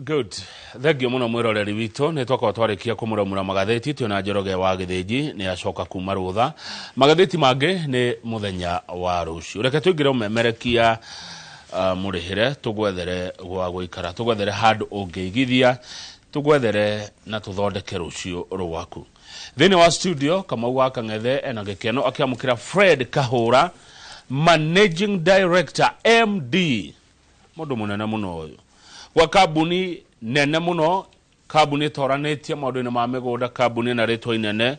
Good. Thegio muno mwiroreri wito ni twakwa twarikia kumuramura magatheti tuna Njoroge wa Githiji ni acoka kuma rutha. Magatheti mange ni muthenya wa rucio. Reke tuingire umemerekia murihire tugwethere gwa guikara tugwethere handu ungeigithia tugwethere na tuthondeke rucio rwaku. Thini wa studio kama wa Kang'ethe ena gikeno akiamukira Fred Kahura, Managing Director MD mundu munene muno uyu wa kabuni nene muno, kabuni toranetie maundu-ini ma migunda, kabuni na ritwa inene,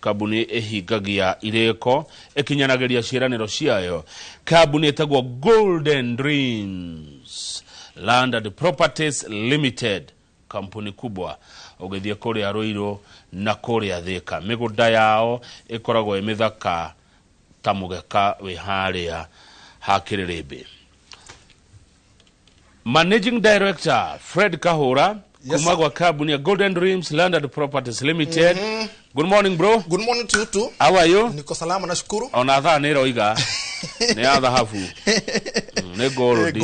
kabuni ihingagia iriko ikinyanagiria ciiraniro ciayo, kabuni etagwo Golden Dreams Land and Properties Limited, kampuni kubwa ugithie kuria Ruiru na kuria Thika. Migunda yao ikoragwo imithaka ta mugeka wi haria Hakiririmbi. Managing Director Fred Kahura, kumagwa kabuni ya Golden Dreams Land and Properties Limited. Good morning, bro. Good morning to you too. How are you? Niko salama na shukuru. Ona tha ni roiga. Ni atha hafu. Ni gold.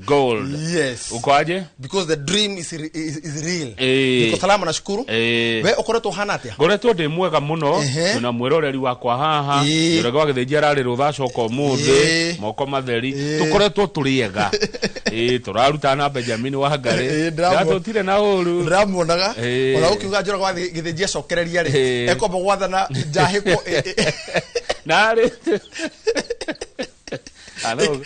Gold. Yes. Uko aje? Because the dream is real. Niko salama na shukuru. We ukoretwo hana atia? Ngoretwo ndi mwega muno. Tuna mwiroreri wakwa haha. Njoroge wa Githiji arari rutha coka muthi. Moko matheri. Tukoretwo turiega. Turaruta na Benjamin wa Ngari. Ndatutire na uru. Ndamuonaga. Ona ukiuga Njoroge wa Githiji acokereria ri. Ekombo gwathana njahiko. Nari. Alo,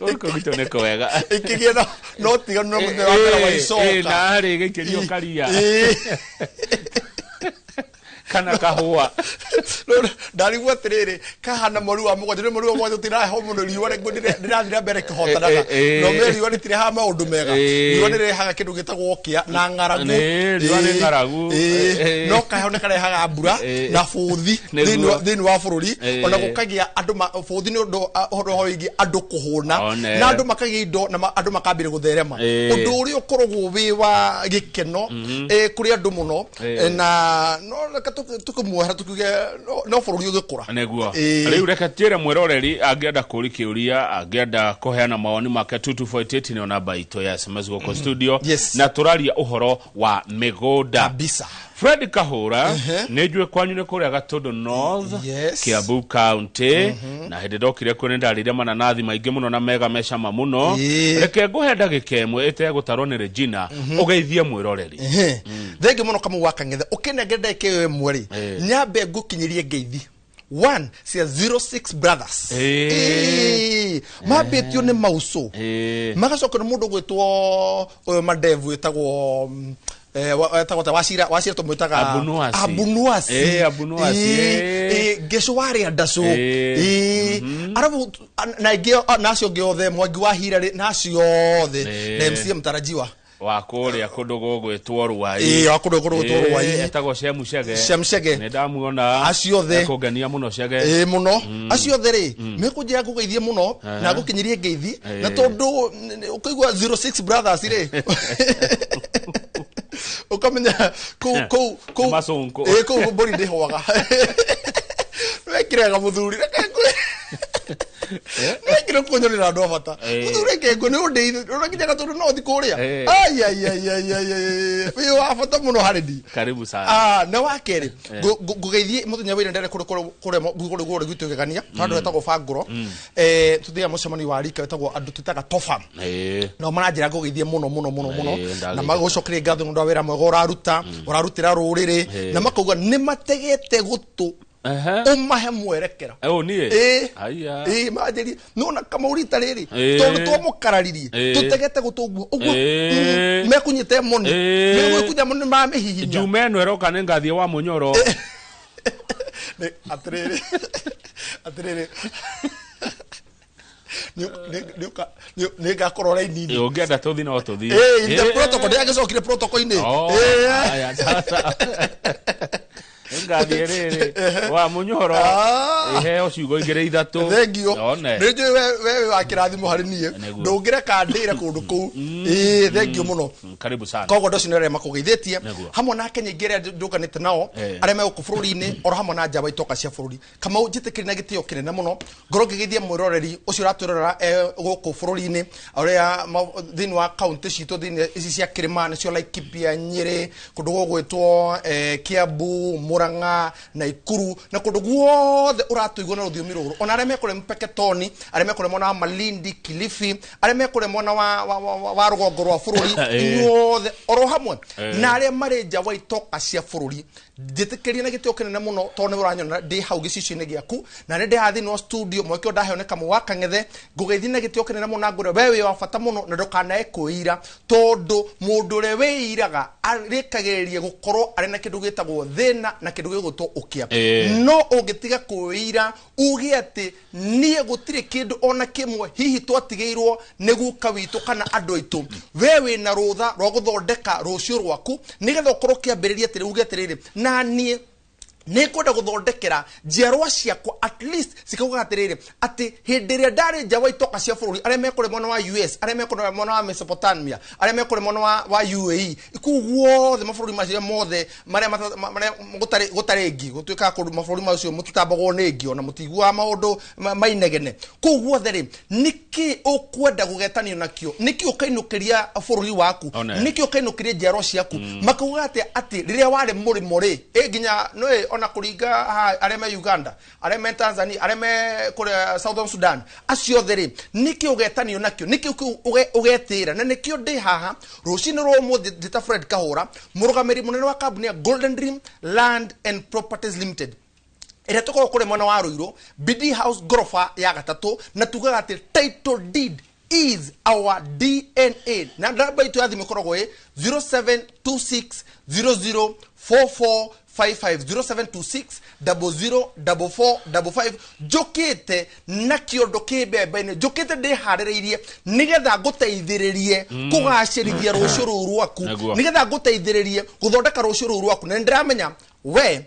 uko gitone kwega. Ikigia no tiga no muthe wa mbere wa icoka. Nari gikirio karia. Kana kahua. Ndarigwo atiriri kahana moru wa mugo ndire moru wa mothe tiraho muno riwa ndirathira mbere kihotanaga no me riwa ritire ha maundu mega riwa nirehaga kindu gitagwo kia na ngaragu riwa ni ngaragu no kahone karehaga mbura na futhi thini wa bururi ona gukagia andu futhi ni undu hoigi andu kuhuna na andu makagia indo na andu makambire gutherema undu uri ukorogwo wi wa gikeno kuri andu muno na no tukumuhera tukuge no bururi ugikura neguo riu reka tire mwiroreri angienda kuri kiuria angienda kuheana maoni make 2248 ni namba ito ya SMS goko studio na turaria uhoro wa migunda kabisa. Fred Kahura nejwe kwanyu ne kuria Gatondo North Kiambu County na hindi ndokire kuri ndarire mananathi maingi muno na mega mesha mamuno reke nguhenda gikemwe ite gutarwo ni Regina ugeithie mwiroreri thengi muno kama wa Kang'ethe ukinegenda ikewe mweri nyambe ngukinyirie ngeithi 1 cia 06 brothers mabetio ni mauso magacoka ni mundu gwitwo madevu etagwo etagwo wasira tumwitaga Abunuasi gesho wari andaso arabu nacio ngiothe mwangi wa hirari nacio othe na MC mtarajiwa wa kuria kundu gugwitwo Ruai wa kundu gugwitwo Ruai etagwo Shemshege ne ndamuona acio the kugania muno Shege muno acio the ri mekunjira kugeithie muno na gukinyirie ngeithi na tondu ukigwa 06 brothers ri ukamenya ko masonko ko bori de hoaga wekirega muthuri nekiro kunyori na ndo bata muthuri kego ni undi unakijaga tondu no thikuria ay wa bata muno haridi karibu sana na wakere gugeithie muthenya wire ndere kure gwitu gegania tondu etagwo Banguro tuthia mucemani wa rika etagwo andu tutaga Tofam no maranjira gugeithie muno na magucokeria ngatho ndu wira mwega urarutira ruriri na makauga ni mategete gutu umahe mwerekera nie aya majeri nona kama urita riri tondu twamukararirie tutegete gutuguo uguo mekunyite muno mekunya muno mamehihinya jumeno eroka ne ngathie wa munyoro atrere nega korora inini ungienda tuthi no tuthi the protocol ya gicokire protocol ini ngathiä wa munyoro iheo ciugo igire ithatu thengio nĩnjũĩ we wa kĩrathimo harĩ niĩ ndũngĩreka ndĩre kũndũ kũu thengio mũno karibu sana koguo andũ acio nĩ arĩa makũgeithĩtie hamwe na Akenya aingĩ arĩa ndũnganĩte nao arĩa me gũkũ bũrũri-inĩ oro hamwe na nja wa itoka cia bũrũri Kamau njĩtĩkĩrie na gĩtĩo kĩnene mũno ngorwo ngĩgeithia mwĩroreri ũcio ũratwĩrorera gũkũ bũrũri-inĩ ũrĩa thĩinĩ wa kaunti citũ thĩinĩ ici cia Kĩrĩma nĩcio Laikipia Nyĩrĩ kũndũ gũgwĩtwo Kiambu Murang'a Naikuru na kũndũ guothe ũratũigua na rũthiomi rũrũ ona arĩa mekũrĩa Mpeketoni arĩa mekũrĩa mwena wa Malindi Kilifi arĩa mekũrĩa mwena wa rũgongo rwa bũrũri inyuothe oro hamwe na arĩa marĩ nja wa itoka cia bũrũri njĩtĩkĩrie na gĩtĩo kĩnene mũno tondũ nĩ ũranyona ndĩ hau gĩcicio-inĩ gĩaku na nĩ ndĩ haha thĩinĩ wa studio mweke ndaheo nĩ Kamau wa Kang'ethe ngũgeithia na gĩtĩo kĩnene mũno na ngũrĩa we wĩ wa bata mũno na ndũkanae kwĩira tondũ mũndũ ũrĩa wĩiraga arĩkagĩrĩria gũkorwo arĩ na kĩndũ gĩtagwo thĩna na kĩndũ gĩgũtwo ũkĩa no ũngĩtiga kwĩira uge atĩ niĩ gũtirĩ kĩndũ ona kĩmwe hihi twatigĩirwo nĩ guka witũ kana andũ aitũ we wĩna rũtha rwa gũthondeka rũciũ rwaku nĩgetha ũkorwo kĩambĩrĩria atĩrĩ uge atĩrĩrĩ na niĩ nĩ kwenda gũthondekera njiarwa ciakwa at least cikauga atĩrĩrĩ atĩ hĩndĩ ĩrĩa ndarĩ nja wa itoka cia bũrũri arĩa mekũrĩa mwena wa US arĩa mekũrĩa mwena wa Mesopotamia arĩa mekũrĩa mwena wa UAE kũu guothe mabũrũri macio mothe marĩa gũtarĩ ngi gũtuĩka kũndũ mabũrũri macio mũtitambagwo nĩ ngi ona mũtiguaga maũndũ mainegene kũu guothe rĩ nĩkĩ ũkwenda gũgetanio nakĩo nĩkĩ ũkainũkĩria bũrũri waku nĩkĩ ũkainũkĩria njiarwa ciaku makauga atĩ rĩrĩa warĩ mũrĩmo rĩ nginya no ona kuringa arĩa me Uganda arĩa me Tanzania arĩa me kũrĩa Southern Sudan acio theri niki ugetanio nakio niki ugetira na nikio ndi haha rucini rwo muthi ndita Fred Kahura murugamiri munene wa kambuni ya Golden Dream Land and Properties Limited ĩrĩa tuko kũrĩ mwena wa Ruiru BD House gorofa ya gatatu na tugaga atĩ title deed is our DNA na namba itu ya thimũ ĩkoragwo 0726004455 0726004455 njũkĩte na kĩondo kĩmbembe-inĩ njũkĩte ndĩharĩrĩirie nĩgetha ngũteithĩrĩrie kũgacĩrithia rũciũ rũrũ rwaku nĩgetha ngũteithĩrĩrie gũthondeka rũciũ rũrũ rwaku na ndĩramenya we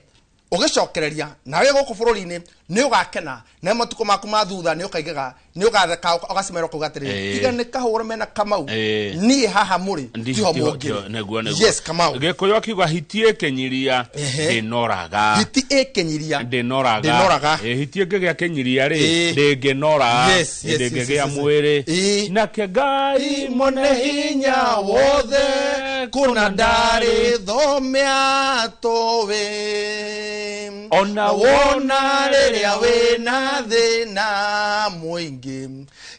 ũgĩcokereria nawe gũkũ bũrũri-inĩ nĩ ũgakena na matuko maku ma thutha nĩ ũkaigaga nĩ ũgatheka ũgacimera kuga atĩrĩrĩ tiga nĩ Kahũra mena Kamau niĩ haha mũrĩ tiho mũngĩ yes Kamau gĩkũyũ akiuga hiti ĩkenyiria ndĩnoraga hiti ĩkenyiria ndĩnoraga hiti ĩngĩgĩa kenyiria rĩ ndĩngĩnora ndĩngĩgĩa mwĩrĩ nake Ngai mwene hinya wothe kuna ndarĩ thomea towe ona wona rĩrĩa wĩna thĩna mũingĩ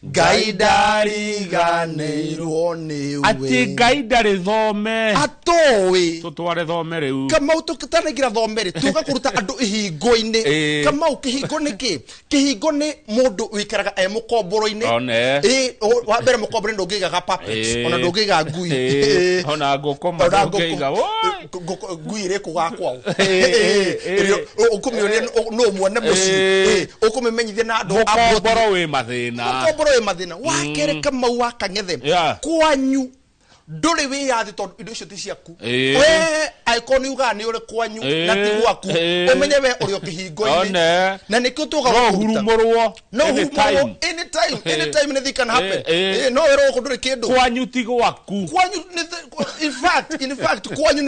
Ngai ndariganĩirwo nĩwe atĩ Ngai ndarĩ thome atowe tũtware thome rĩu Kamau tũtanaingĩra thome rĩ tuga kũruta andũ ihingo-inĩ Kamau kĩhingo nĩ kĩ kĩhingo nĩ mũndũ wĩikaraga mũkomboro-inĩ wa mbere mũkomboro-inĩ ndũngĩigaga puppets ona ndũngĩiga ngui ona ngũkoma ndũngĩiga ngui ĩrĩ kũgakwao ũkũmĩonia no muone mũciĩ ũkũmĩmenyithia na andũ mũkomboro wĩ mathĩna wakere Kamau wa Kang'ethe kwanyu ndũrĩ wĩyathi tondũ indo icio ti ciaku we aĩkorwo nĩ ugaga nĩ ũrĩ kwanyu na ti gwaku ũmenye we ũrĩ o kĩhingo-inĩ na nĩkĩo tugaga hurumũrwo anytime anything can happen no wĩrwo gũkũ ndũrĩ kĩndũ kwanyu ti gwaku kwanyu in fact kwanyu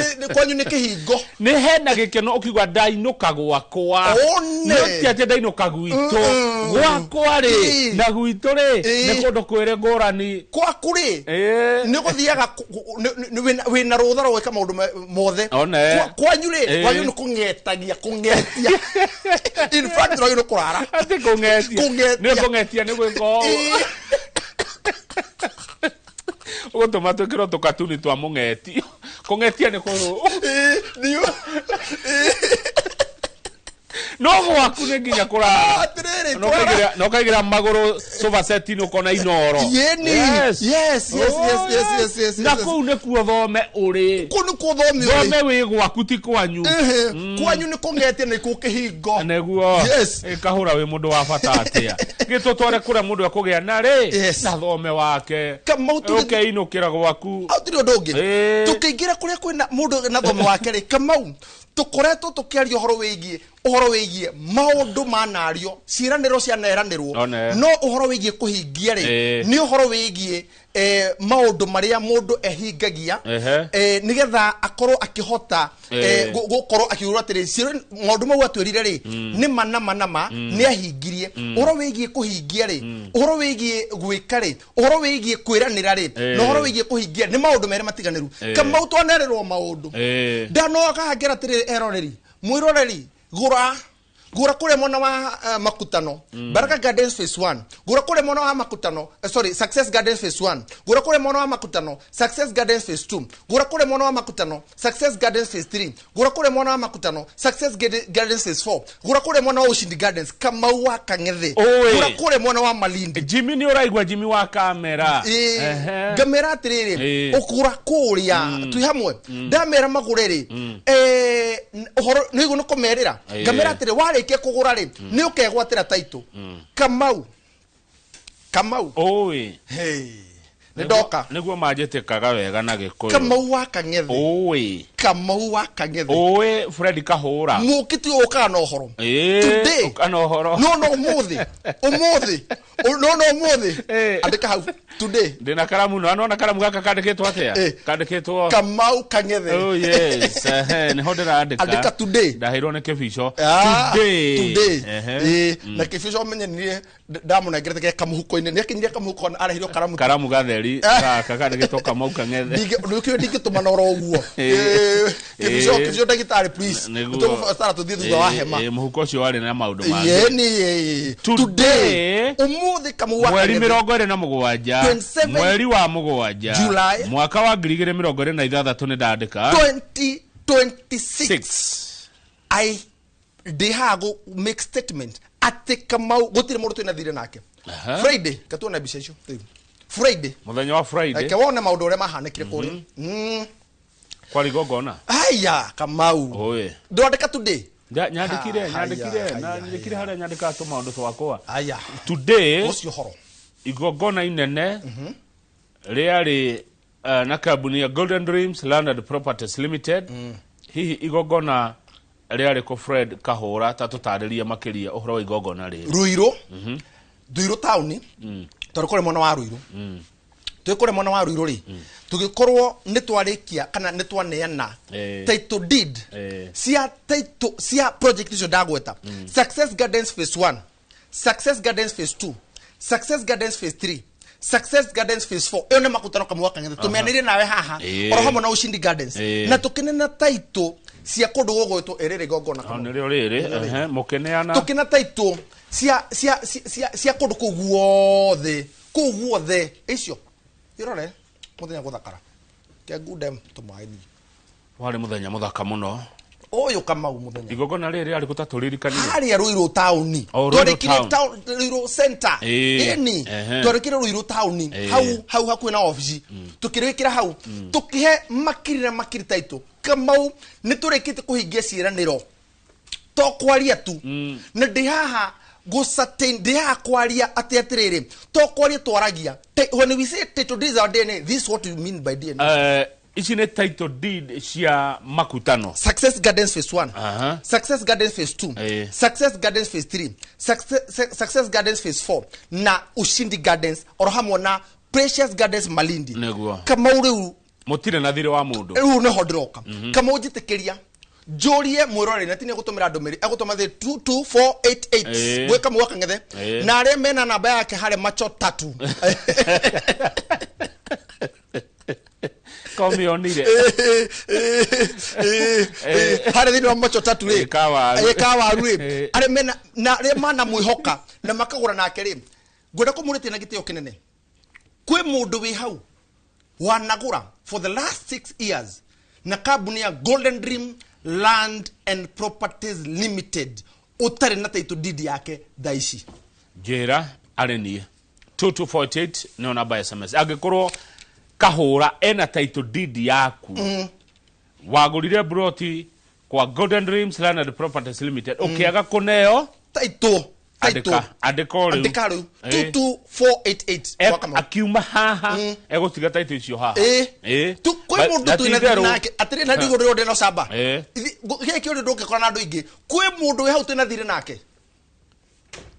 nĩ kĩhingo nĩ hena gĩkeno ũkiuga ndainũka gwakwa nĩ ti atĩ ndainũka gwitũ gwakwa rĩ na gwitũ rĩ nĩ kũndũ kwĩrĩ ngũrani gwaku rĩ nĩ gũthiaga wĩna rũtha rwa gwĩka maũndũ mothe kwanyu rĩ kwanyu nĩ kũng'etia in fact rwanyu nĩ kũrara atĩ kũng'etia nĩ gwĩka ũgũtũma twĩkĩrwo tũkatuni twa mũng'eti kũng'etia nĩ kũrũ no gwaku nĩ nginya kũrara no kaigĩra magũrũ sofa set inĩ ũkona inoro yes na kũu nĩkuo thome ũrĩ thome wĩ gwaku ti kwanyu kwanyu nĩ kũng'etia na ikuo kĩhingo nĩguo Kahũra wĩ mũndũ wa bata atĩa gĩtũtware kũrĩa mũndũ ekũgĩa na rĩ na thome wake ũkeinũkĩra gwaku tũtirĩ ũndũ ũngĩ tũkĩingĩra kũrĩa kwĩna mũndũ na thome wake rĩ Kamau tukoretwo tukiaria uhoro wigie maundu manario ciraniro cia neranirwo no uhoro wigie kuhingia ri ni uhoro wigie maundu maria mundu ehingagia nigetha akorwo akihota gukorwo akiura atiri maundu mau atwirire ri ni manama ni ahingirie uhoro wigie kuhingia ri uhoro wigie gwika ri uhoro wigie kwiranira ri no uhoro wigie kuhingia ni maundu mere matiganiru Kamau twanererwo maundu ndano akahangira atiri eroreri mwiroreri gura kule mwana wa makutano Baraka Gardens phase 1 gura kule mwana wa makutano Success Gardens phase 1 gura kule mwana wa makutano Success Gardens phase 2 gura kule mwana wa makutano Success Gardens phase 3 gura kule mwana wa makutano Success Gardens phase 4 gura kule mwana wa Ushindi Gardens Kamau wa Kangethe gura kule mwana wa Malindi Jimmy ni uraigwa Jimmy wa kamera gamera atiriri ukura kuria tu hamwe ndamera magureri uhoro nigo nukomerera gamera atiri wale ke kugura ri ni ukegwatira taito Kamau owe ndoka niguo manjete kaga wega na gikuyu Kamau wa Kangethe owe Kamau wa Kangethe owe Fred Kahura mukiti ukana uhoro today ukana uhoro no umuthi andika hau today ndina karamu no anona karamu gaka kandikitwo atia kandikitwo Kamau Kangethe oh yes ni hodera andika today ndahirwo ne kebisho today na kebisho menyenire ndamuna ngerete kamuhuko-ini ni akinyire kamuhuko arahirwo karamu gatheri gaka kandikitwo Kamau Kangethe ndikio ndikituma na uguo kebisho ndagitari please stara to thithu wa hema muhuko ucio wari na maundu ma today umuthi Kamau wa mweri 27 mweri wa mugwanja mwaka wa 2026 ni ndandika 2026 I dehago make statement ati Kamau gutire mundu twina thire nake Friday katuna bica icio Friday muthenya wa Friday wona maundu ore mahanekire kuri kwari gogona aya Kamau oye ndandika today nyandikire haria nyandika tu maundu twakwa aya today ucio horo igogona inene riari na kambuni ya Golden Dreams Landed Properties Limited hihi igogona riari ko Fred Kahura tatutariria makiria uhoro wa igogona ri Ruiru town turikore mwana wa Ruiru tukore mwana wa Ruiru ri tugikorwo nitwarikia kana nitwaneana title deed cia project icio ndagweta Success Gardens phase 1 Success Gardens phase 2 Success Gardens phase 3 Success Gardens phase 4 iyo ni makutano Kamau wa Kangethe tumeanire nawe haha oro hamwe na Ushindi Gardens na tukinena title cia kundu gogwetwo erere gogona Kamau nĩrĩo rĩrĩ mukineana tukina title cia kundu kuguothe icio irore muthenya guthakara ke gudem tumaini wari muthenya muthaka muno oyo Kamau muthenya igogona riri ari gutaturirikania hari Ruiru town torikire town Ruiru center torikire Ruiru town hau hakuwe na office tukirikira hau tukihe makiri taito Kamau niturikite kuhingia ciraniro to kwaria tu na ndi haha go certain they akwaria atiriri to kwaria twaragia when we say title deeds are DNA this is what you mean by DNA isn't title deed cia makutano Success Gardens phase 1 Success Gardens phase 2 Success Gardens phase 3 Success Gardens phase 4 na Ushindi Gardens oro hamwe na Precious Gardens Malindi neguo Kamau riu mutire na thire wa mundu riu ne hodroka Kamau njitikiria Jorie mwirore na tine gutumira ndomeri agutuma the 22488 gwe Kamau wa Kangethe na are mena namba yake hare macho 3 komionire hare thini wa macho 3 ri kawaru ri are mena na re mana mwihoka na makagura nake ri gwenda kumurite na gitio kinene kwe mundu wi hau wanagura for the last 6 years na kambuni ya Golden Dream Land and Properties Limited utari na title deed yake daishi jera arenie 2248 no namba SMS agikorwo Kahura ena title deed yaku wagurire broti kwa Golden Dreams Land and Properties Limited ukiaga kuneo title andika riu 22488 akiuma haha egutiga title icio haha kwe mundu tu ina nake atire na ndigo ndo no saba geke ndo ngekora na andu ingi kwe mundu we hau tu na thire nake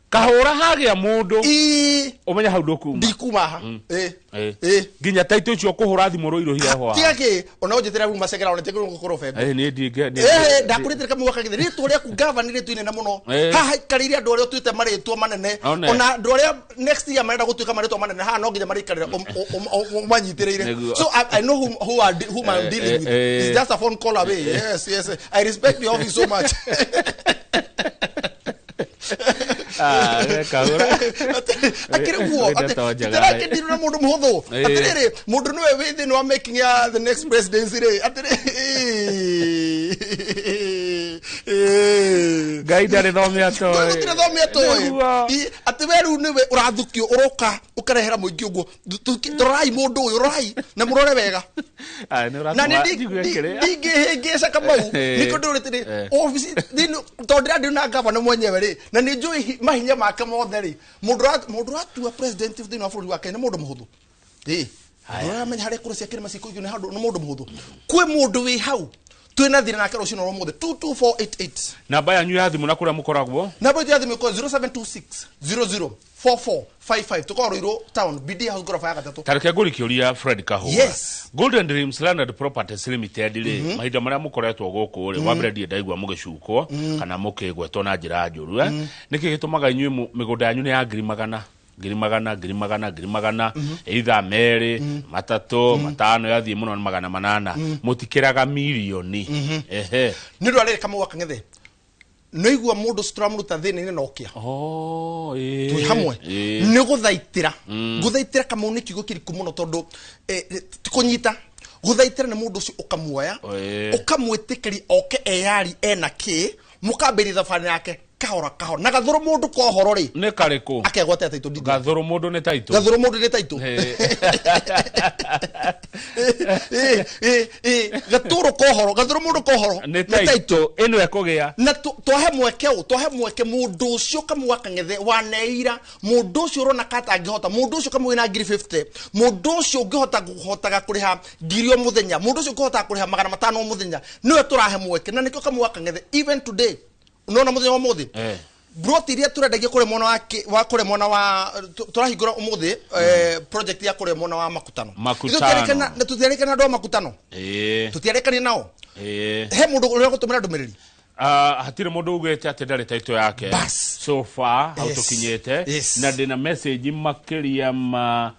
kahora hagia mundu umenya hau ndoku ndikuma ha ginya taito cio kuhura thimu roiro hia ho tiake ona ujitira kuma segera ona tekuru ngukoro fembe ni ndinge ndakuritira kamu wakagithe ritu ria ku governor ritu ine na muno ha kariri andu aria tuite maritwa manene ona andu aria next year marenda gutuika maritwa manene ha no nginya marikarira manyitireire so I know who I'm dealing with. It's just a phone call away. Yes I respect the office so much. Kahura akire guo atira kindiru na mundu muhuthu atire mundu niwe withi no making ya the next presidency re atire gaida re thomia to atiweru niwe urathukio uroka ukarehera muingi uguo turai mundu uyu rai na murore wega na ndingihegesha kamau niko ndurite office thinu tondira ndi na governor mwenyewe ri na ni njui mahinya make mothe ri mundu atua president thinu wa bũrũri wa Kenya mundu muhuthu menya harĩa kũrĩ cia kĩrĩma cikũigio nĩ handũ nĩ mũndũ mũhũthũ kwĩ mũndũ wĩ hau twĩna thĩna nake rũciũ no mũthĩ 22488 namba yanyu ya thimũ na kũrĩa mũkoragwo namba ya thimũ ĩkorwo 0726004455 tukorwo Ruiru town BD house gorofa ya gatatũ tareke ngũrikĩũria Fred Kahũra yes Golden Dreams Land Properties Limited rĩ mahinda marĩa mũkoretwo gũkũ rĩ wambere ndiĩ ndaigua mũgĩcukwo kana mũkĩgwetwo na njĩra njũru nĩkĩ gĩtũmaga inyuĩ mĩgũnda yanyu nĩ ya ngiri magana either merĩ matatũ matano yathie muno na 800 mutikiraga milioni nĩ ndwarĩre kamwe wakang'ethe no igua mundu stramruta thĩna-inĩ na okia twi hamwe nĩ gũthaitĩra kamwe nĩ kiugo kĩriku mũno tondũ tikũnyita gũthaitĩra nĩ mundu ũcio ũkamuoya ũkamwĩtĩkĩria oke eyari ena kĩ mũkambĩrĩria thabarĩ yake kahora na gathuru mundu kohoro ri ne kariko akegwata taito ndi gathuru mundu ne taito gaturu kohoro gathuru mundu kohoro ne taito eno ekogea na twahe mweke mundu ucio kamwaka ng'ethe waneira mundu ucio rona kata angihota mundu ucio kamwe na ngiri 50 mundu ucio ngihota kuriha ngiri o muthenya mundu ucio ngihota kuriha 500 o muthenya niwe turahe mweke na nikyo kamwaka ng'ethe even today unaona muthenya wa muthi broti iria turendagia kure mwana wa kure mwana wa turahingura umuthi project ya kure mwana wa makutano tutiarekana ndo makutano tutiarekana nao he mundu uria gutumira ndumiriri hatire mundu ugete ati ndari taito yake so far hautukinyete na ndina message makiria ma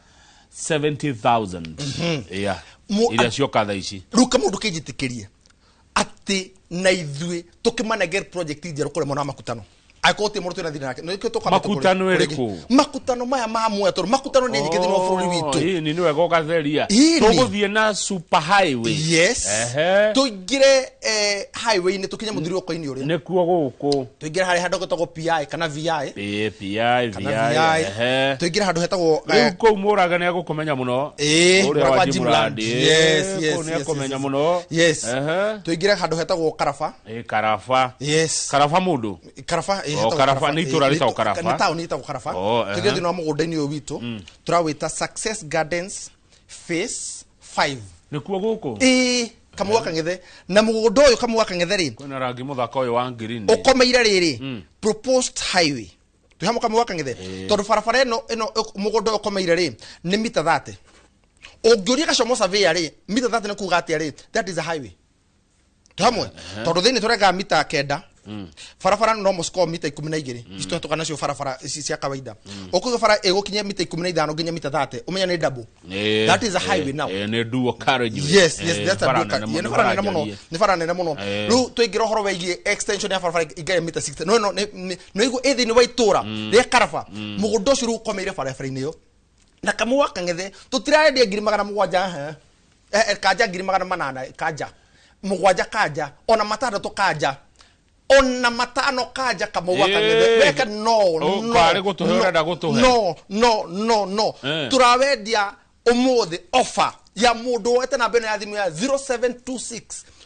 70,000 iria cioka thaa ici ruka mundu kijitikirie ati na ithuĩ tukimanager project njerũ kũrĩ mwana wa makutano akote mũrũtũ na thina yake no ikio toka makutano eriku makutano maya mamwe tondũ makutano nĩ nyingĩ thĩinĩ wa bũrũri witũ ni niwe gogatheria tũgũthiĩ na super highway tũingĩre highway nĩ tukinye mũthiũrũrũko-inĩ ũrĩa nĩkuo gũkũ tũingĩre harĩa handũ hetagwo PI kana VI tũingĩre handũ hetagwo rĩu kũu mũraga nĩ agũkũmenya mũno ũrĩa wa Jimrandi nĩ akũmenya mũno tũingĩre handũ hetagwo Karafa mũndũ Karafa ni itura rita Karafa ni tauni ita Karafa tugire thina mũgũnda-inĩ ũyũ witũ turawĩta Success Gardens phase 5 nĩkuo gũkũ kamwaka ng'ethe na mũgũnda ũyũ kamwaka ng'ethe rĩ kwĩna rangi mũthaka ũyũ wa green ũkomeire rĩrĩ proposed highway tuhamu kamwaka ng'ethe tondũ barabara ĩno mũgũnda ũyũ ũkomeire rĩ nĩ mita 30 ũngĩũria gacomo surveyor rĩ mita 30 nĩ kuuga atĩa rĩ that is a highway tuhamwe tondũ thĩinĩ tũrenga mita 9 barabara no musko mita 12 isto tukana cio barabara ici cia kawaida okuga bara egokinya mita 15 nginya mita 30 umenya ni double that is a highway now ne dual carriage yes that's a dual carriage ni bara nene muno ru tuingira horo weigie extension ya barabara igaya mita 60 no igu ethi ni waitura ria Karafa mugundo ucio ru komeire barabara-inĩ yo na kamwaka ng'ethe tutiraendia 700 kanja 800 kanja mugwanja kanja ona matandatu kanja ona matano kaja kama wakang'ethe weka no turawendia umuthi offer ya mundu wete na mbene ya thimu ya 0726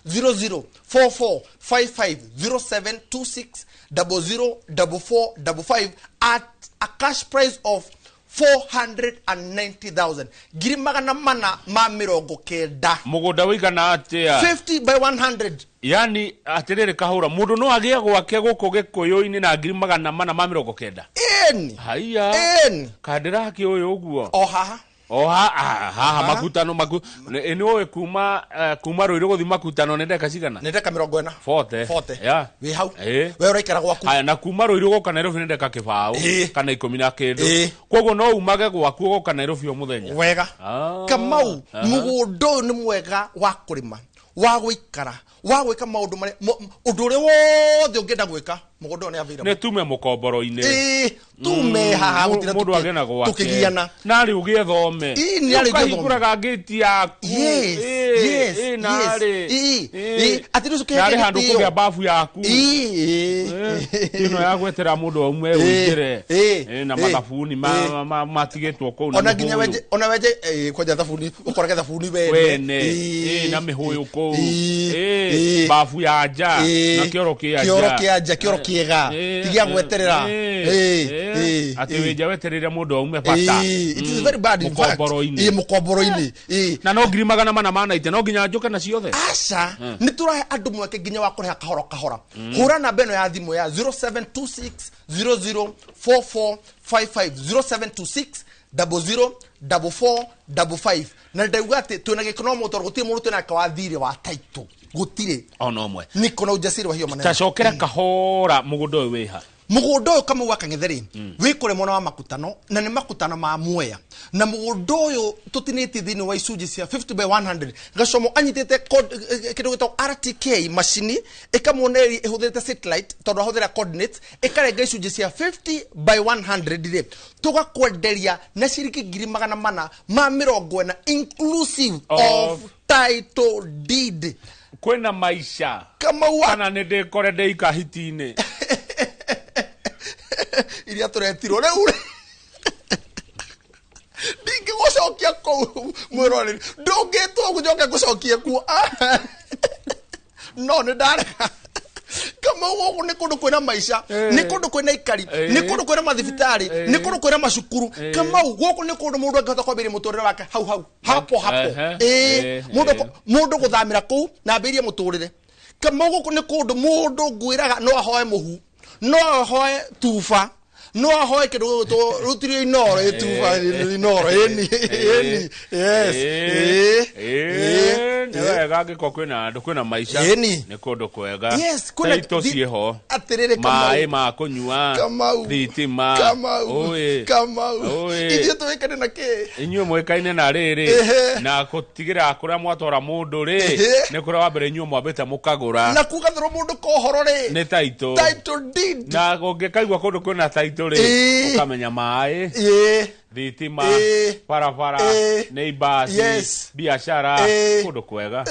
004455 0726 004455 at a cash price of 490,000 ngiri magana mana ma mirongo kenda mugunda wigana atia 50 by 100 yani atirire kahura mundu no agie gwake guko gikuyu-ini na ngiri magana mana ma mirongo kenda eni haiya eni kandira ki uyu uguo haha makutano eni oe kuma Ruiru guthi makutano nende kacigana nende ka 40 ya we hau we uraikara gwaku aya na kuma Ruiru guka Nairobi nende ka kibao kana 10 na kindu koguo no umage gwaku guka Nairobi o muthenya wega Kamau mugundo ni mwega wa kurima wa guikara wa gwika maundu mare undu uri wothe ungenda gwika mugundo ni avira ne tume mukomboro-ini tume haha gutira mundu agena gwake tukigiana nari ugie thome ni ari ukahinguraga gate yaku nari atiru suke nari handu kugia bafu yaku ino ya gwetera mundu umwe uingire na mathafuni matigetwo kou ona weje kwaja thafuni ukorage thafuni wene na mihuyu kou bafu ya nja na kioro kiega tigia gweterera ati wija weterera mundu umwe bata it is very bad in fact mukomboro-ini na no ngiri magana mana mana ite no nginya njuke na ciothe aca ni turahe andu mweke nginya wa kureha kahora kahora hura namba ino ya thimu ya 0726 004455 0726 004455 na ndauga ati twina gikonomo tor gutie mundu twina kawathire wa taito gutire ono mwe niko na ujasiri wa hiyo maneno tacokera kahora mugundo uyu wiha mugundo uyu kama waka ngetheri wikore mwana wa makutano na ni makutano ma Mwea na mugundo uyu tutiniti thini wa icunji cia 50 by 100 gacomo anyitete kindu gitwa RTK machine ikamoneri ihuthite satellite tondu ahuthira coordinates ikarenga icunji cia 50 by 100 ri tugakwenderia na ciringi ngiri magana mana ma mirongo na inclusive of title deed kwena maisha kama wa kana nende kore ndeika hitine iria turetirwo riu dingi gucokia kou mwiroreri ndungitwo gucoka gucokia kuo no ni ndareka kama wogu ni kundu kwina maisha ni kundu kwina ikari ni kundu kwina mathibitari ni kundu kwina macukuru kama wogu ni kundu mundu angihota kwambia muturire wake hau hapo mundu guthamira kou na ambirie muturire kama wogu ni kundu mundu ngwiraga no ahoe muhu no ahoe tufa no ahoe kindu rutiri inoro tufa inoro eni yes wega ngiko kwina maisha ni kundu kwega taito cieho atirire mai ma kunyua thitima ithie tuikane na ki inyuĩ mwĩkaine na rĩrĩ na gũtigĩra kũrĩa mwatora mũndũ rĩ nĩ kũrĩa wa mbere inyuĩ mwambĩte mũkagũra na kugathĩrwo mũndũ kohoro rĩ nĩ title deed na ũngĩkaigua kũndũ kwĩna title rĩ ũkamenya maĩ thitima barabara neighbors biashara kundu kwega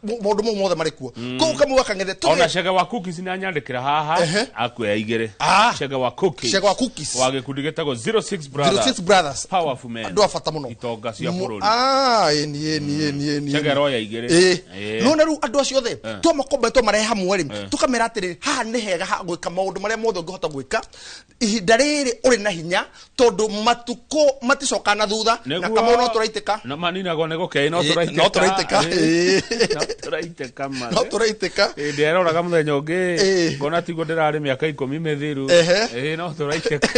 mundu mothe mari kuo kou kama waka ng'ethe ona Chege wa Cookies ni anyandikira haha akuya igire Chege wa Cookies wa gikundi gitagwo 06 brothers powerful men andu afata muno itonga cia bururi eni Chege roya igire no na ru andu acio the to makombe to mareha hamwe ri tukamera atiri haha ni hega ha gwika maundu maria mothe ngihota gwika ihinda riri uri na hinya tondu matuko maticoka na thutha na kama no turaitika na manina go nego ke no turaiteka nderoraga muthenya ungi ngona tigo ndirari miaka 10 mithiru no turaiteka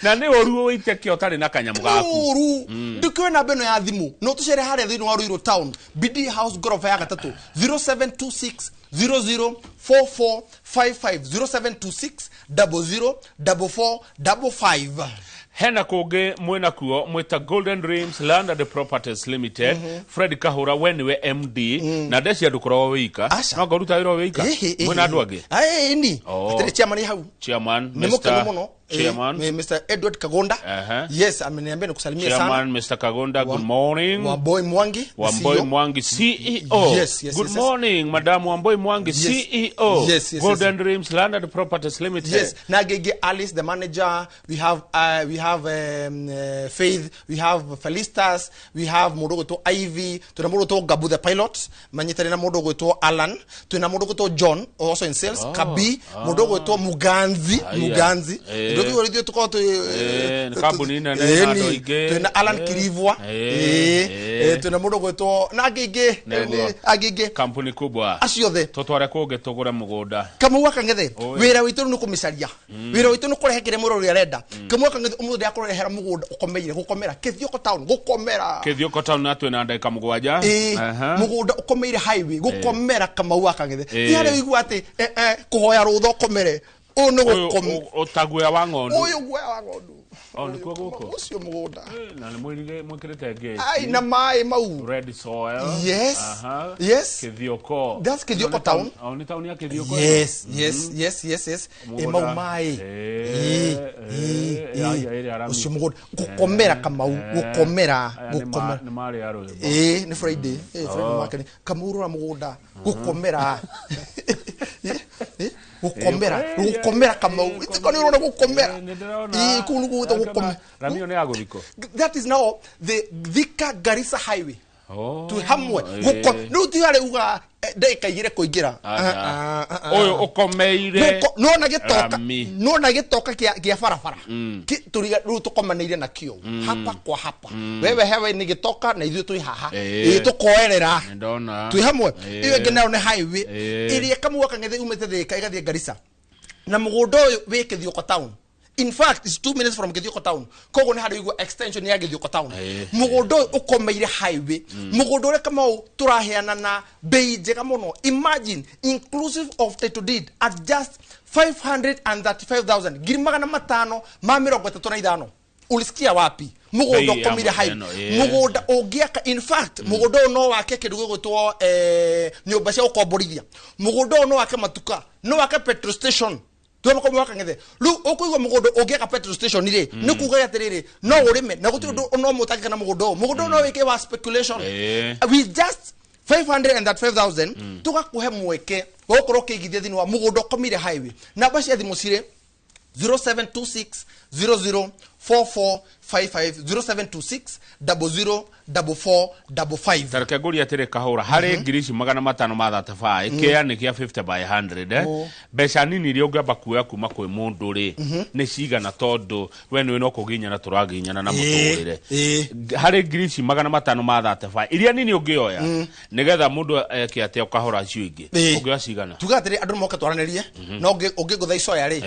na ni oru uiteke utari na kanyamu gaku oru ndikwe na beno ya thimu no tucere haria thini wa Ruiru town BD house gorofa ya gatatu 0726 004455 0726 004455 hena kungi mwena kuo mwita Golden Dreams Land and Properties Limited Fred Kahura weniwe MD na ndeci andu korwo wika no ngoruta wira wika mwena andu angi ni atire chairman hau chairman Mr. Edward Kagonda yes ameniambia nikusalimia sana chairman Mr. Kagonda good morning Wamboi Mwangi CEO good morning madam Wamboi Mwangi CEO Golden Dreams Land and Properties Limited na gege Alice the manager we have Faith we have Felistas we have mudogo to Ivy tuna mudogo to Gabu the pilot manyitari na mudogo to Alan tuna mudogo to John also in sales Kabi mudogo to Muganzi ndio ndio tuko tu kambuni na ndo ige tuna Alan Kirivwa tuna mundu gwetwo na agige kampuni kubwa aciothe totware kuge tugure mugunda Kamau Kangethe wira witu ni kumicaria wira witu ni kurehekere muro uri arenda Kamau Kangethe umuthi akurehera mugunda ukomeire gukomera Kithioko town gukomera Kithioko town na twina ndeka mugwanja mugunda ukomeire highway gukomera Kamau Kangethe ti hari igwa ati kuhoya rutho ukomere uno gukomera utagwe wa ng'ondu uyu gwe wa ng'ondu nikuo guko ucio mugunda na ni mwirige mwikirite ngei ai na mai mau red soil yes Kithioko that's Kithioko town ni town ya Kithioko yes mau mai ucio mugunda gukomera Kamau gukomera ni mari aro ni Friday market Kamau ra mugunda gukomera gukomera Kamau itiko ni urona gukomera kunu guto gukomera ramio ne agothiko that is now the Thika Garissa highway to hamwe no ti hare uga ndeka igire kuingira oyo ukomeire no na gitoka kia barabara turiga ru tukomaneire na kio hapa kwa hapa wewe hewe ni gitoka na ithu tui haha tukoerera tui hamwe iyo ngenero ne highway iria Kamau Kangethe umete Thika igathie Garissa na mugundo we Kithioko town. In fact, it's 2 minutes from Kithioko town. Kogo ni hadu extension ya Kithioko town. Mugundo ukomeire highway. Mugundo re Kamau turaheana na bei njega muno. Imagine inclusive of title deed at just 535,000. Ngiri magana matano ma 35. Ulisikia wapi? Mugundo ukomeire highway. Mugundo ogiaka in fact mugundo no wake kidugo gutwo nyumba cia ukomborithia. Mugundo no wake matuka, no wake petrol station. Tuwa Kamau Kangethe lu okuigwa mugundo ogiaka petrol station ire ni kuga atiriri no urime na gutu no mutaki kana mugundo no wike wa speculation we just 535,000 tugakuhe mweke gukoro kigithia thini wa mugundo komire highway na bacia thimu cire 0726 004455 0726 004455 tareke nguri atire kahura hari ngirici magana matano ma 35 ikea ni kia 50 by 100 beca nini iria ungamba kuoya kuma kwi mundu ri ni cigana tondu we ni no kuginya na turaginyana na muturire hari ngirici magana matano ma 35 iria nini ungioya nigetha mundu eke ate ukahura cio ingi ungioya cigana tugatire andu moka twaranerie no ungigutha icoya ri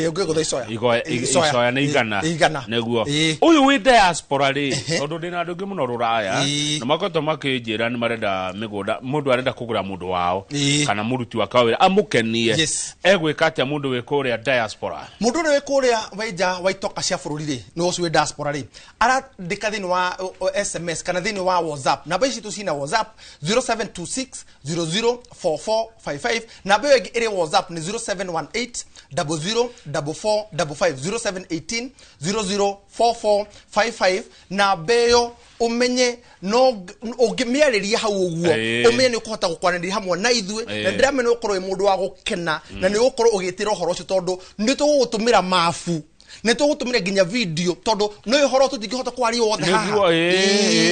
ungigutha icoya ni igana neguo uyu wi diaspora ri tondu ndina andu ngi muno ruraya na makoto makinjira ni marenda migunda mundu arenda kugura mundu wao kana muruti wa kawira amukenie egwika atia mundu wi kuria diaspora mundu wi kuria waija waitoka cia bururi ri no wi diaspora ri ara ndika thini wa SMS kana thini wa WhatsApp na baici tu cina WhatsApp 0726 004455 na beyo iri WhatsApp ni 0718 004455 0718 004455 beyo umenye no ugimiariria hau uguo umenye ni kuhota gukwaniriria hamwe na ithue na ndiramenya ukorwo mundu wa gukena na ni ukorwo ugitira uhoro ucio tondu ni tugutumira mafu ne tugutumira ginya video tondu no ihoro tutingihota kwari wothe haha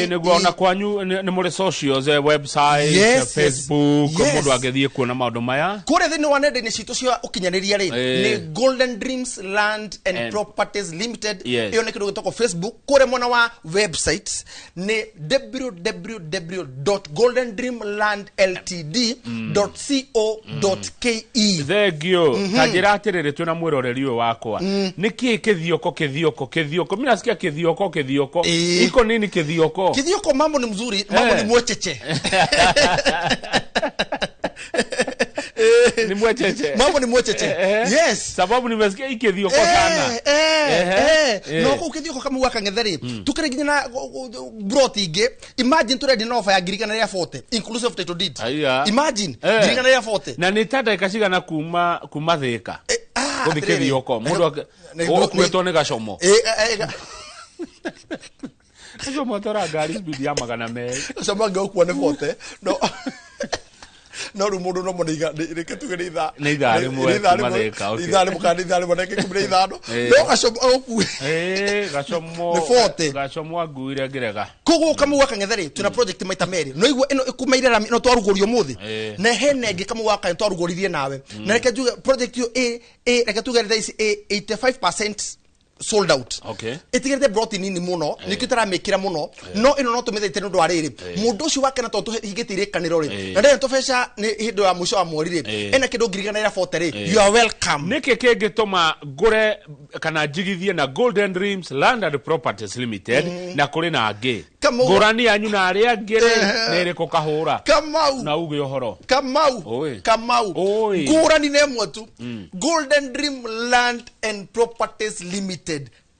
niguo na kwanyu ni muri socials website Facebook mundu agethie kuona maundu maya kure thini wa nenda-ini citu cia ukinyaniria ri ni Golden Dreams Land and Properties Limited iyo ni kindu gitoko Facebook kure mwana wa website ni www.goldendreamlandltd.co.ke thegio kanjira atiriri twina mwiroreri wakwa niki kithioko mina sikia kithioko iko nini kithioko mambo ni mzuri mambo ni mwecheche ni mwecheche mambo ni mwecheche yes sababu nimesikia ikithioko sana no ko kithioko Kamau Kangethe ri tukire ginya na broti inge imagine turedi na offer ya girikana ya 40 inclusive title deed imagine girikana ya 40 na ni tada ikashigana kuma Thika kuthikithioko mundu okwetwo ni gacomo gacomo tora ngari speed ya magana me gacomo ngekuwa ni 40 no no rumundu no moniga reke tuge ni tha ni thari mwe matheka okay thari mukandi thari moneke kumire ithano no gacomo oku gacomo aguire ngirega kogo kamu waka ngetheri tuna project maita meri no igwe ino ikumeirera no twarugorio muthi na hene ngi kamu waka ntwarugoririe nawe na reke tuge project yo reke tuge this 85% sold out. Okay. Itigirite brought in ni muno nikitara mekira muno no ino no tumethete ndu ariri mundu ucio wake na tondu higitire kaniro ri na ndio tofesha ni hindo ya musho wa mwori ri ena kindu ngirigana ira forte you are welcome niki kingituma ngure kana njigithie na Golden Dreams Land and Properties Limited na kuri na angi ngurani yanyu na ari angire nere ko kahura Kamau na uge uhoro Kamau ngurani ne mwetu Golden Dream Land and Properties Limited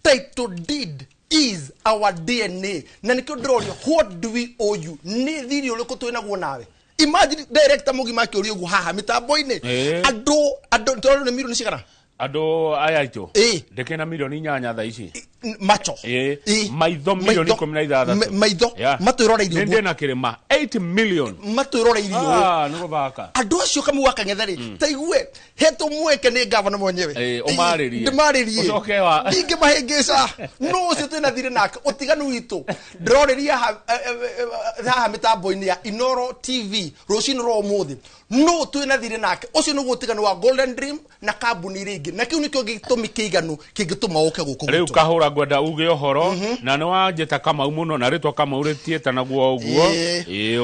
title deed is our DNA na nikyo ndrorio what do we owe you ni thiri uliko twina guo nawe imagine director mugima kiurio gu haha mitambo-ini ando ndoro ne miro ni cigara ado ayaito ndeke na milioni 8 tha ici macho maitho milioni 16 maitho matwiroreirio ndende na kirima 8 million matwiroreirio nugo baka ando acio kamu waka ngetheri taigwe heto mweke ni governor mwenyewe umaririe ndimaririe ucokewa ninge mahengesa no ucio twina thire nake utiganu witu ndroreria ha mitambo-ini ya Inoro TV rucini ro muthi no twina thire nake ucio nugo utiganu wa Golden Dream na kambuni ringi na kiu nikyo gitumi kiiganu kingituma uke guku riu kahura gwenda uge uhoro na ni wanjeta Kamau muno na ritwa Kamau ritieta naguo uguo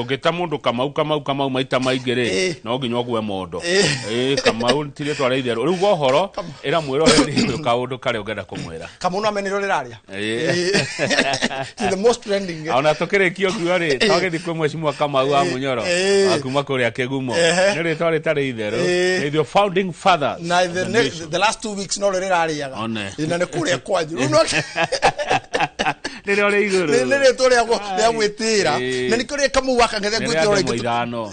ugita mundu Kamau maita maingire no nginya ogwe mondo Kamau tire twareithia riu uhoro ira mwiro heri kaundu kare ugenda kumwira Kamau no ameniro riraria the most trending ona tukirikio kuo ri twagethi kwi mwecimu Kamau wa Munyoro akuma kuria Kigumo ni ritwa ritari itheru ni the founding fathers na the last 2 weeks no rirariaga ina ne kuria kwanyu no nire ore iguru nire tore ya gwitira na nikore Kamau waka ngethe gwitira ore ithano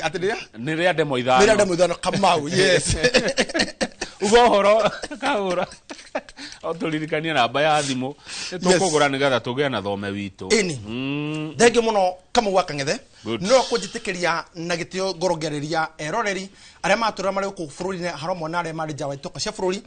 atiria nire ande moithano Kamau yes ugohoro kahura oturirikania namba ya thimu tukugura nigetha tugia na thome witu thenge muno Kamau waka ngethe no kujitikiria na gitio ngorogereria eroreri aria matura mari ku bururi haromwe na aria mari jawa itoka cia bururi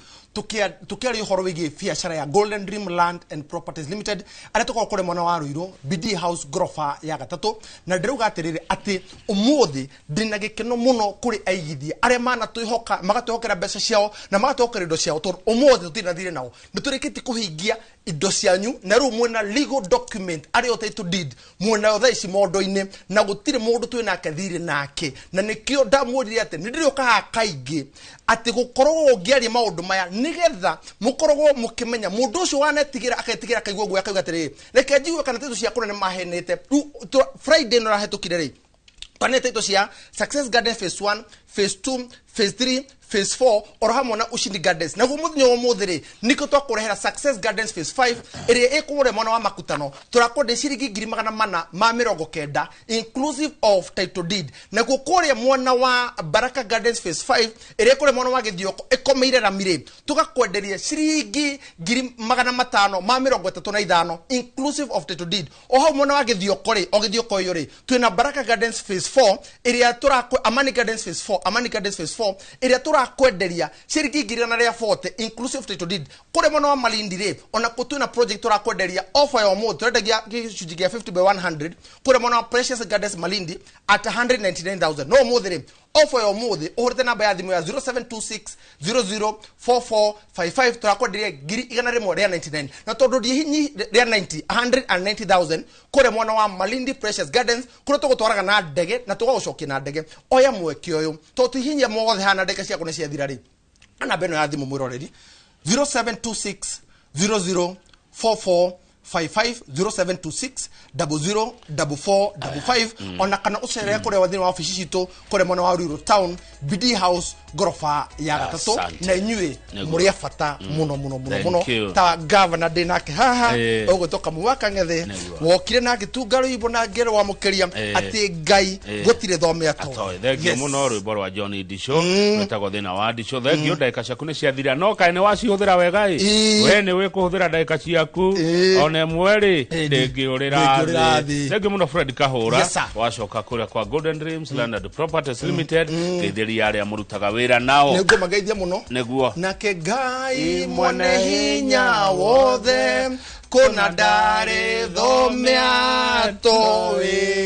tukiari uhoro wigi biashara ya Golden Dream Land and Properties Limited aria tukora kure mwana wa Ruiro BD House grofa ya gatatu na ndiruga atiriri ati umuthi ndina gikeno muno kuri aigithia aria mana tuihoka magatwokera mbeca ciao na magatwokera indo ciao tondu umuthi tutina thire nao niturikiti kuhingia indo cianyu na ru mwena legal document aria otaitu deed mwena othe ici mondo-ini na gutire mundu twina kathire nake na nikio ndamwirire ati ndirioka kaingi ati gukorwo ngiaria maundu maya nigetha mukorwo mukimenya mundu ucio wanetigira aketigira kaigwa gwa kauga atiri reke njigwe kana tetu cia kuna ni mahenete Friday no rahetukire ri kana tetu cia Success Garden phase 1 phase 2 phase 3 phase 4 orohamwe na Ushindi Gardens na gumuthinyo wo muthiri niko twakurehera Success Gardens phase 5 iri ikure mwana wa makutano turakode ciringi 490 inclusive of title deed na gukure mwana wa Baraka Gardens phase 5 iri ikure mwana wa Githioko ikomeire ramire tugakwenderia ciringi 535 inclusive of title deed oho mwana wa Githioko ri ogithioko yo ri twina Baraka Gardens phase 4 iri turakwe Amani Gardens phase 4 iri turakwenderia ciringi 440 inclusive title deed kure mwana wa Malindi ri ona kutuna project turakwenderia offer ya mo turendagia gicunji gia 50 by 100 kure mwana wa Precious Gardens Malindi at 199,000 no muthiri offer ya muthi uhurite namba ya thimu ya 0726004455 turakwenderia 199 na tondu ndi hinyi ria 190,000 kure mwana wa Malindi Precious Gardens kure tugutwaraga na ndege na tugagucokia na ndege oya mweke uyu to tihinya mothe hana ndege cia kune cia thirari ana beno ya thimu mwiroreri 0726004455 0726004455 ona kana ucere kure wathini wa ofisi citu kure mwana wa Ruiru Town BD House gorofa ya gatatu na inyue muri afata muno ta governor dinake haha ogotoka muwaka ngethe wokire na gitungaro ibo na ngero wa mukeria ati ngai gutire thome ato thengio muno rwimbo rwa John Disho metagwo thina wa Disho thengio ndaika ciaku ni ciathira no kae ni wacihuthira wega we ni wikuhuthira ndaika ciaku one mweri ndingiurira thengio muno Fred Kahura wacoka kuria kwa Golden Dreams Landed Properties Limited keithiria aria murutaga wira nao nego magaithia muno neguo nake ngai mwene hinya wothe kuna ndare thome atoe